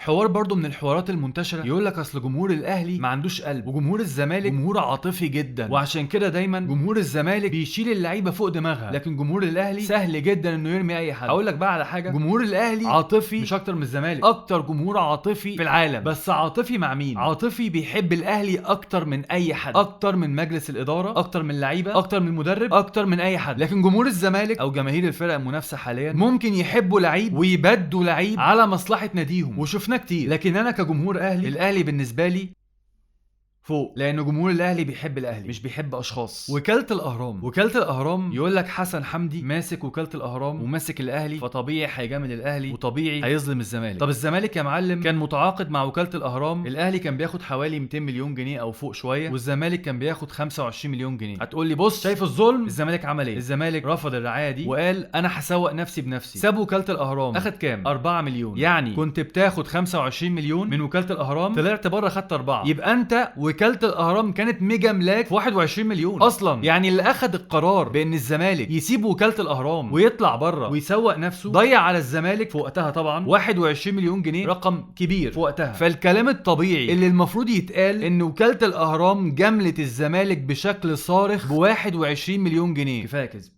حوار برضو من الحوارات المنتشره يقول لك اصل جمهور الاهلي ما عندوش قلب، وجمهور الزمالك جمهور عاطفي جدا، وعشان كده دايما جمهور الزمالك بيشيل اللعيبه فوق دماغها، لكن جمهور الاهلي سهل جدا انه يرمي اي حد. هقول لك بقى على حاجه، جمهور الاهلي عاطفي مش اكتر من الزمالك، اكتر جمهور عاطفي في العالم. بس عاطفي مع مين؟ عاطفي بيحب الاهلي اكتر من اي حد، اكتر من مجلس الاداره، اكتر من اللعيبه، اكتر من المدرب، اكتر من اي حد. لكن جمهور الزمالك او جماهير الفرق المنافسه حاليا ممكن يحبوا لعيب ويبدوا لعيب على مصلحه ناديهم، وشفناه كتير. لكن انا كجمهور اهلي، الاهلي بالنسبه لي فوق، لان جمهور الاهلي بيحب الاهلي مش بيحب اشخاص. وكالة الاهرام يقول لك حسن حمدي ماسك وكالة الاهرام وماسك الاهلي، فطبيعي هيجامل الاهلي وطبيعي هيظلم الزمالك. طب الزمالك يا معلم كان متعاقد مع وكالة الاهرام، الاهلي كان بياخد حوالي 200 مليون جنيه او فوق شويه، والزمالك كان بياخد 25 مليون جنيه. هتقول لي بص شايف الظلم؟ الزمالك عمل ايه؟ الزمالك رفض الرعايه دي وقال انا هسوق نفسي بنفسي. ساب وكالة الاهرام، اخد كام؟ 4 مليون. يعني كنت بتاخد 25 مليون من وكالة الاهرام، طلعت بره خدت 4، يبقى انت وكالة الاهرام كانت ميجا ملاك في 21 مليون اصلا. يعني اللي اخد القرار بان الزمالك يسيب وكالة الاهرام ويطلع بره ويسوق نفسه ضيع على الزمالك في وقتها طبعا 21 مليون جنيه، رقم كبير في وقتها. فالكلام الطبيعي اللي المفروض يتقال ان وكالة الاهرام جملت الزمالك بشكل صارخ ب 21 مليون جنيه. كفايه كذب.